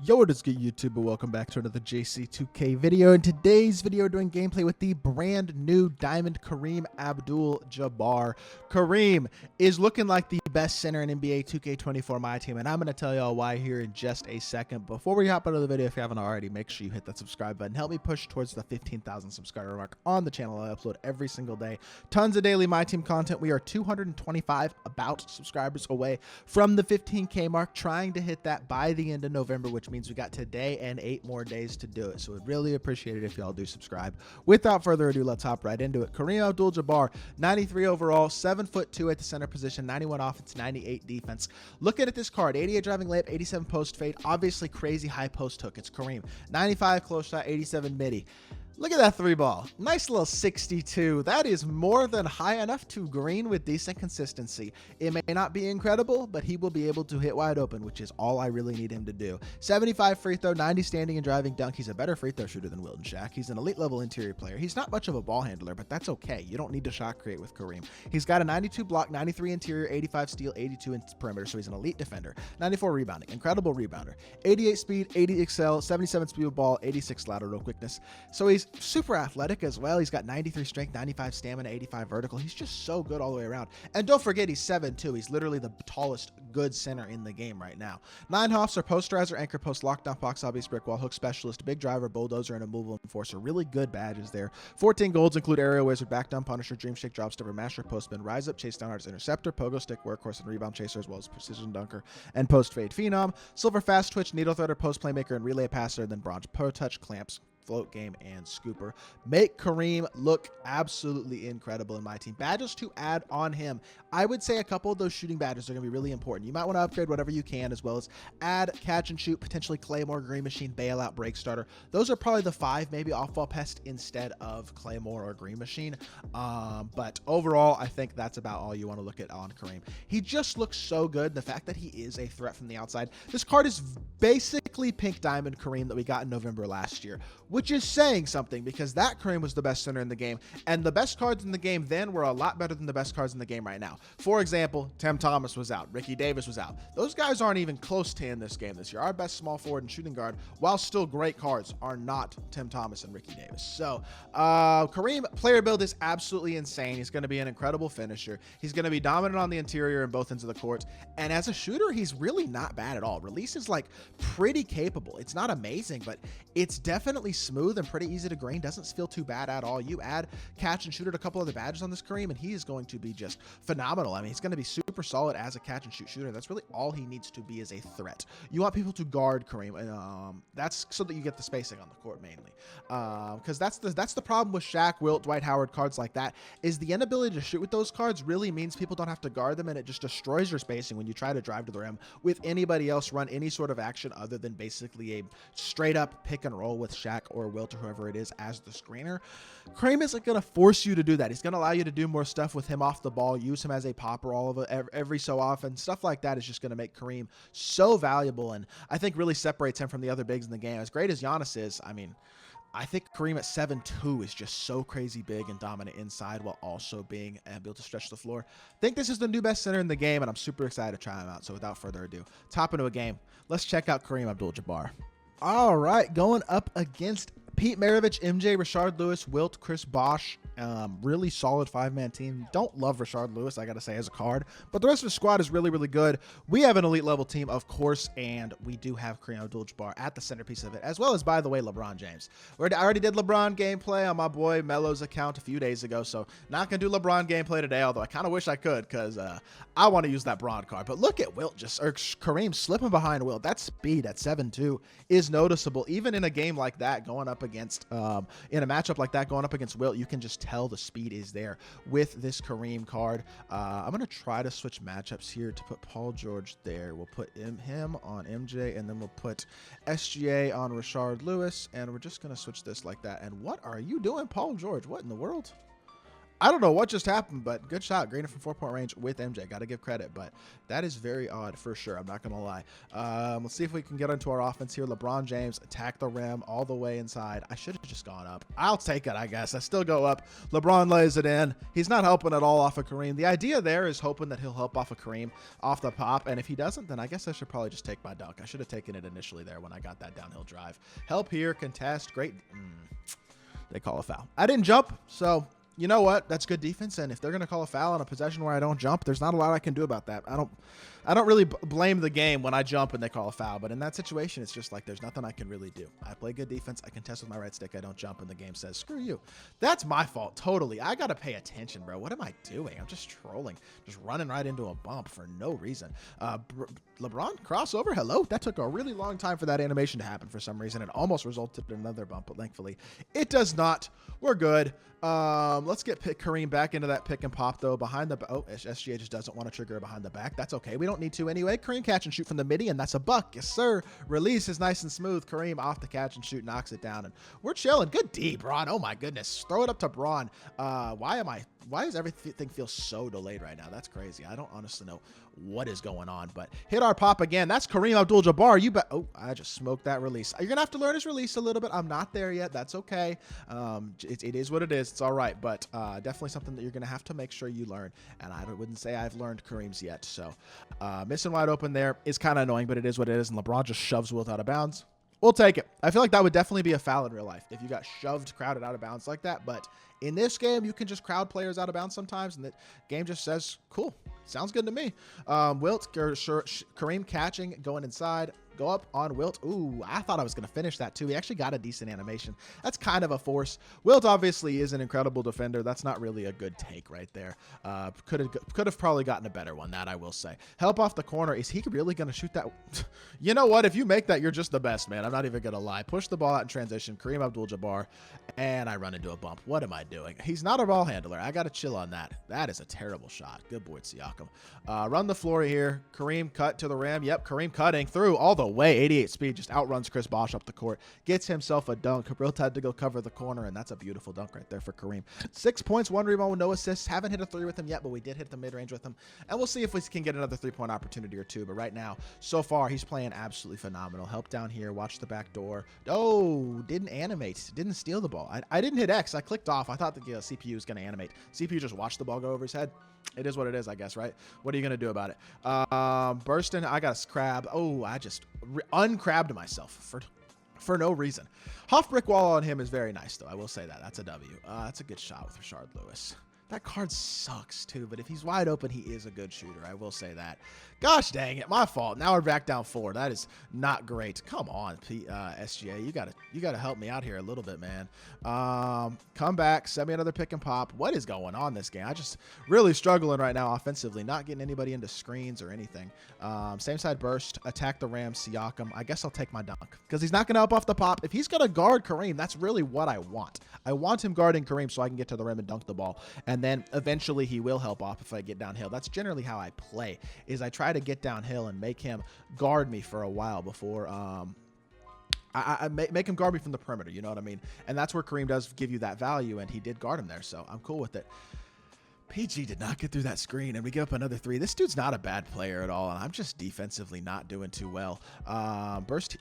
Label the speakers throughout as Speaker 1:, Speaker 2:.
Speaker 1: Yo, what is good, YouTube, and welcome back to another JC2K video. In today's video, we're doing gameplay with the brand new Diamond KAREEM ABDUL-JABBAR. KAREEM is looking like the best center in NBA 2K24 MyTEAM, and I'm going to tell y'all why here in just a second. Before we hop into the video, if you haven't already, make sure you hit that subscribe button. Help me push towards the 15,000 subscriber mark on the channel. I upload every single day. Tons of daily MyTEAM content. We are 225 about subscribers away from the 15K mark, trying to hit that by the end of November, which means we got today and 8 more days to do it. So we'd really appreciate it if y'all do subscribe. Without further ado, let's hop right into it. KAREEM ABDUL-JABBAR, 93 overall, 7'2" at the center position, 91 offense, 98 defense. Looking at this card, 88 driving layup, 87 post fade, obviously crazy high post hook. It's KAREEM. 95 close shot, 87 midi. Look at that three ball. Nice little 62. That is more than high enough to green with decent consistency. It may not be incredible, but he will be able to hit wide open, which is all I really need him to do. 75 free throw, 90 standing and driving dunk. He's a better free throw shooter than Wilt and Shaq. He's an elite level interior player. He's not much of a ball handler, but that's okay. You don't need to shot create with KAREEM. He's got a 92 block, 93 interior, 85 steal, 82 in perimeter, so he's an elite defender. 94 rebounding, incredible rebounder. 88 speed, 80 excel, 77 speed with ball, 86 lateral quickness. So he's super athletic as well. He's got 93 strength, 95 stamina, 85 vertical. He's just so good all the way around. And don't forget, he's 7'2". He's literally the tallest good center in the game right now. 9 hops are posterizer, anchor post, lockdown, box, obvious brick wall, hook specialist, big driver, bulldozer, and a movable enforcer. Really good badges there. 14 golds include aerial wizard, back down punisher, dream shake, drop stepper, master postman, rise up, chase down artist, interceptor, pogo stick, workhorse, and rebound chaser, as well as precision dunker and post fade phenom. Silver fast twitch, needle threader, post playmaker, and relay passer. And then bronze pro touch, clamps, float game, and scooper. Make KAREEM look absolutely incredible in my team. Badges to add on him. I would say a couple of those shooting badges are going to be really important. You might want to upgrade whatever you can, as well as add catch and shoot, potentially Claymore, Green Machine, Bailout, Break Starter. Those are probably the 5, maybe Off-Ball Pest instead of Claymore or Green Machine. But overall, I think that's about all you want to look at on KAREEM. He just looks so good. The fact that he is a threat from the outside. This card is basically Pink Diamond KAREEM that we got in November last year, which is saying something, because that KAREEM was the best center in the game, and the best cards in the game then were a lot better than the best cards in the game right now. For example, Tim Thomas was out, Ricky Davis was out. Those guys aren't even close to in this game this year. Our best small forward and shooting guard, while still great cards, are not Tim Thomas and Ricky Davis. So KAREEM player build is absolutely insane. He's going to be an incredible finisher. He's going to be dominant on the interior and both ends of the court, and as a shooter, he's really not bad at all. Release is like pretty capable. It's not amazing, but it's definitely smooth and pretty easy to green. Doesn't feel too bad at all. You add catch and shoot at a couple other badges on this KAREEM, and he is going to be just phenomenal. I mean, he's going to be super solid as a catch and shoot shooter. That's really all he needs to be as a threat. You want people to guard KAREEM, and that's so that you get the spacing on the court mainly. Because that's the problem with Shaq, Wilt, Dwight Howard, cards like that, is the inability to shoot with those cards really means people don't have to guard them, and it just destroys your spacing when you try to drive to the rim with anybody else, run any sort of action other than basically a straight up pick and roll with Shaq or Wilt or whoever it is as the screener. KAREEM isn't going to force you to do that. He's going to allow you to do more stuff with him off the ball, use him as a popper all of it, every so often. Stuff like that is just going to make KAREEM so valuable, and I think really separates him from the other bigs in the game. As great as Giannis is, I mean, I think KAREEM at 7'2" is just so crazy big and dominant inside while also being able to stretch the floor. I think this is the new best center in the game, and I'm super excited to try him out. So without further ado, top into a game. Let's check out KAREEM ABDUL-JABBAR. All right, going up against Pete Maravich, MJ, Rashard Lewis, Wilt, Chris Bosh. Really solid 5-man team. Don't love Rashard Lewis, I gotta say, as a card, but the rest of the squad is really, really good. We have an elite level team, of course, and we do have KAREEM ABDUL-JABBAR at the centerpiece of it, as well as, by the way, LeBron James. I already did LeBron gameplay on my boy Melo's account a few days ago, so not gonna do LeBron gameplay today, although I kind of wish I could, because I want to use that Bron card. But look at Wilt, KAREEM slipping behind Wilt. That speed at 7'2" is noticeable, even in a game like that, going up against in a matchup like that, going up against Wilt, you can just tell the speed is there with this KAREEM card. I'm going to try to switch matchups here to put Paul George there. We'll put him on MJ, and then we'll put SGA on Rashard Lewis, and we're just going to switch this like that. And what are you doing, Paul George? What in the world? I don't know what just happened, but good shot. Greener from 4-point range with MJ. Got to give credit, but that is very odd for sure. I'm not going to lie. Let's see if we can get into our offense here. LeBron James attack the rim all the way inside. I should have just gone up. I'll take it, I guess. I still go up. LeBron lays it in. He's not helping at all off of Kareem. The idea there is hoping that he'll help off of Kareem off the pop, and if he doesn't, then I guess I should probably just take my dunk. I should have taken it initially there when I got that downhill drive. Help here, contest, great. They call a foul. I didn't jump, so you know what? That's good defense, and if they're going to call a foul on a possession where I don't jump, there's not a lot I can do about that. I don't really blame the game when I jump and they call a foul, but in that situation, it's just like there's nothing I can really do. I play good defense. I contest with my right stick. I don't jump, and the game says, screw you. That's my fault, totally. I got to pay attention, bro. What am I doing? I'm just trolling, just running right into a bump for no reason. LeBron, crossover, hello? That took a really long time for that animation to happen for some reason. It almost resulted in another bump, but thankfully it does not. We're good. Let's get Kareem back into that pick and pop, though. Behind the SGA just doesn't want to trigger behind the back. That's okay. We don't need to anyway. Kareem catch and shoot from the midi, and that's a buck. Yes, sir. Release is nice and smooth. Kareem off the catch and shoot, knocks it down, and we're chilling. Good D, Braun. Oh, my goodness. Throw it up to Braun. Why does everything feel so delayed right now? That's crazy. I don't honestly know what is going on, but hit our pop again. That's Kareem Abdul-Jabbar. You bet. Oh, I just smoked that release. You're going to have to learn his release a little bit. I'm not there yet. That's okay. It is what it is. It's all right, but definitely something that you're going to have to make sure you learn, and I wouldn't say I've learned Kareem's yet, so missing wide open there is kind of annoying, but it is what it is, and LeBron just shoves Wilt out of bounds. We'll take it. I feel like that would definitely be a foul in real life if you got shoved, crowded out of bounds like that, but in this game, you can just crowd players out of bounds sometimes, and the game just says, cool, sounds good to me. Kareem catching, going inside. Go up on Wilt. Ooh, I thought I was going to finish that too. He actually got a decent animation. That's kind of a force. Wilt obviously is an incredible defender. That's not really a good take right there. Could have probably gotten a better one, that I will say. Help off the corner. Is he really going to shoot that? You know what? If you make that, you're just the best, man. I'm not even going to lie. Push the ball out in transition. Kareem Abdul-Jabbar, and I run into a bump. What am I doing? He's not a ball handler. I got to chill on that. That is a terrible shot. Good boy, Siakam. Run the floor here. Kareem cut to the rim. Yep, Kareem cutting through all the way. 88 speed, just outruns Chris Bosh up the court, gets himself a dunk. Wilt had to go cover the corner, and that's a beautiful dunk right there for Kareem. 6 points, 1 rebound with no assists. Haven't hit a 3 with him yet, but we did hit the mid-range with him, and we'll see if we can get another 3-point opportunity or 2. But right now, so far, he's playing absolutely phenomenal. Help down here, watch the back door. Oh, didn't animate, didn't steal the ball. I didn't hit X. I clicked off. I thought the CPU was going to animate. CPU just watched the ball go over his head. It is what it is, I guess, right? What are you going to do about it? Bursting, I got a crab. Oh, I just uncrabbed myself for no reason. Huff brick wall on him is very nice, though. I will say that. That's a W. That's a good shot with Rashard Lewis. That card sucks, too, but if he's wide open, he is a good shooter. I will say that. Gosh dang it, my fault. Now we're back down 4. That is not great. Come on, SGA. You gotta help me out here a little bit, man. Come back, send me another pick and pop. What is going on this game? I just really struggling right now offensively, not getting anybody into screens or anything. Same side burst, attack the ram, Siakam. I guess I'll take my dunk because he's not gonna help off the pop. If he's gonna guard Kareem, that's really what I want. I want him guarding Kareem so I can get to the rim and dunk the ball, and then eventually he will help off if I get downhill. That's generally how I play, is I try to get downhill and make him guard me for a while before I make him guard me from the perimeter, you know what I mean? And that's where Kareem does give you that value, and he did guard him there, so I'm cool with it. PG did not get through that screen, and we give up another 3. This dude's not a bad player at all, and I'm just defensively not doing too well. Burst,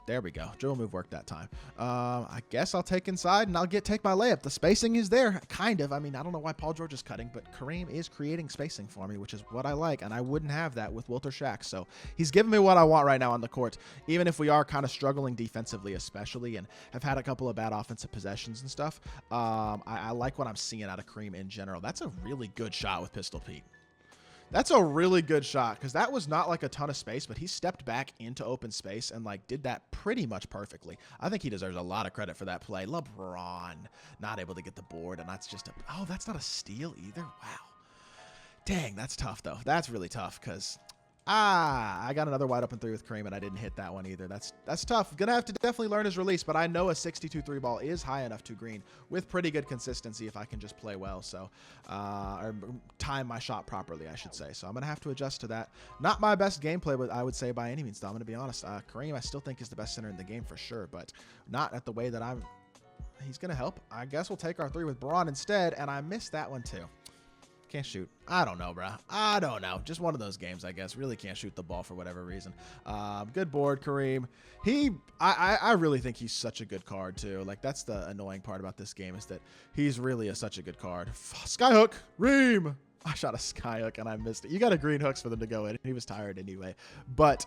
Speaker 1: there we go. Dribble move worked that time. I guess I'll take inside, and I'll take my layup. The spacing is there, kind of. I mean, I don't know why Paul George is cutting, but Kareem is creating spacing for me, which is what I like, and I wouldn't have that with Wilt or Shaq. So he's giving me what I want right now on the court, even if we are kind of struggling defensively, especially, and have had a couple of bad offensive possessions and stuff. I like what I'm seeing out of Kareem in general. That's a really good shot with Pistol Pete. That's a really good shot because that was not like a ton of space, but he stepped back into open space and like did that pretty much perfectly. I think he deserves a lot of credit for that play. LeBron not able to get the board, and that's just that's not a steal either. Wow. Dang, that's tough though. That's really tough because I got another wide open 3 with Kareem, and I didn't hit that one either. That's tough. Gonna have to definitely learn his release, but I know a 62 3 ball is high enough to green with pretty good consistency if I can just play well. So, or time my shot properly, I should say. So I'm gonna have to adjust to that. Not my best gameplay, but I would say by any means, though. I'm gonna be honest. Kareem, I still think is the best center in the game for sure, but not at the way that I'm. he's going to help. I guess we'll take our 3 with Braun instead, and I missed that one too. Can't shoot. I don't know, bro. I don't know. Just one of those games, I guess. Really can't shoot the ball for whatever reason. Good board, Kareem. I really think he's such a good card, too. Like, that's the annoying part about this game is that he's really such a good card. Skyhook. Reem. I shot a skyhook and I missed it. You got a green hooks for them to go in. He was tired anyway. But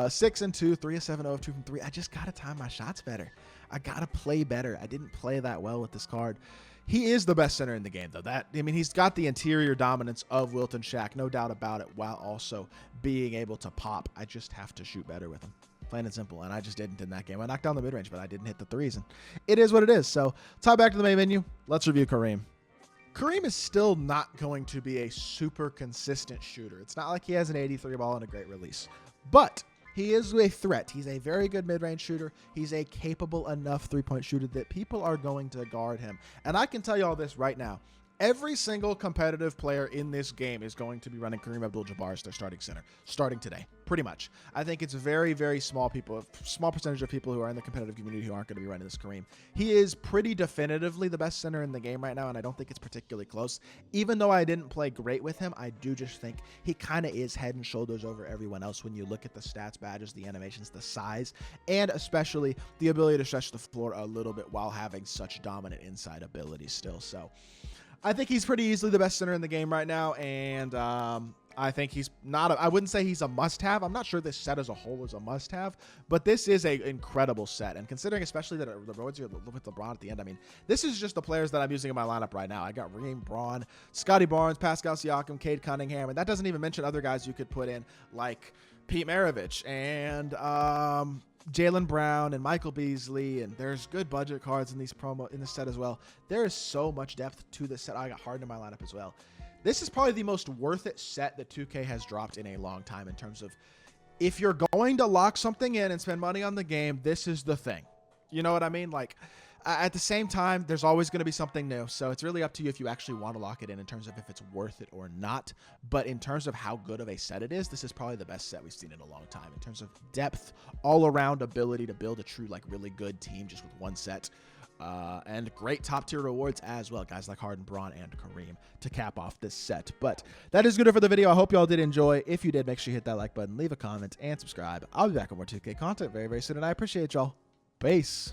Speaker 1: 6 and 2, 3 of 7, 0 of 2 from 3. I just got to time my shots better. I got to play better. I didn't play that well with this card. He is the best center in the game, though. He's got the interior dominance of Wilt and Shaq, no doubt about it, while also being able to pop. I just have to shoot better with him. Plain and simple, and I just didn't in that game. I knocked down the mid-range, but I didn't hit the threes, and it is what it is. So, tie back to the main menu. Let's review Kareem. Kareem is still not going to be a super consistent shooter. It's not like he has an 83 ball and a great release, but he is a threat. He's a very good mid-range shooter. He's a capable enough three-point shooter that people are going to guard him. And I can tell you all this right now. Every single competitive player in this game is going to be running Kareem Abdul-Jabbar as their starting center, starting today, pretty much. I think it's very, very small percentage of people who are in the competitive community who aren't going to be running this Kareem. He is pretty definitively the best center in the game right now, and I don't think it's particularly close. Even though I didn't play great with him, I do just think he kind of is head and shoulders over everyone else when you look at the stats, badges, the animations, the size, and especially the ability to stretch the floor a little bit while having such dominant inside ability still. So I think he's pretty easily the best center in the game right now, and I think he's not I wouldn't say he's a must-have. I'm not sure this set as a whole is a must-have, but this is an incredible set, and considering especially that the roads here with LeBron at the end, I mean, this is just the players that I'm using in my lineup right now. I got Reem, Braun, Scotty Barnes, Pascal Siakam, Cade Cunningham, and that doesn't even mention other guys you could put in like Pete Maravich and Jaylen Brown and Michael Beasley, and there's good budget cards in this set as well. There is so much depth to this set. I got Harden in my lineup as well. This is probably the most worth it set that 2K has dropped in a long time in terms of if you're going to lock something in and spend money on the game, this is the thing. You know what I mean? Like, at the same time, there's always going to be something new. So it's really up to you if you actually want to lock it in terms of if it's worth it or not. But in terms of how good of a set it is, this is probably the best set we've seen in a long time. In terms of depth, all-around ability to build a true, like, really good team just with one set. And great top-tier rewards as well. Guys like Harden, Braun, and Kareem to cap off this set. But that is good for the video. I hope you all did enjoy. If you did, make sure you hit that like button, leave a comment, and subscribe. I'll be back with more 2K content very, very soon, and I appreciate y'all. Peace.